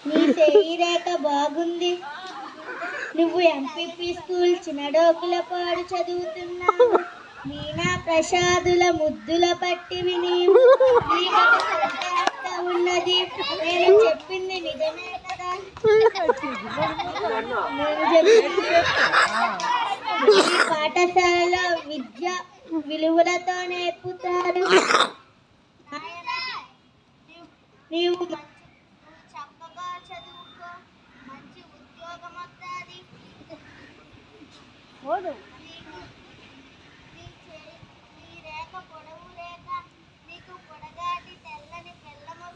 నీ చేయి రేఖ బాగుంది. నువ్వు ఎంపీపీ స్కూల్ చిన్నడోకుల పాడు చదువుతున్నావు. మీనా ప్రసాదుల ముద్దుల పట్టివి నీవు. నీకొక సంత ఉన్నది. నేను చెప్పింది నిజమే కదా. ఈ పాఠశాలలో విద్య విలువలతో నేర్పుతారు. నీవు చక్కగా చదువుకో, మంచి ఉద్యోగం వస్తుంది. నీ రేఖ పొడవు లేక నీకు పొడగాటి తెల్లని పిల్లము.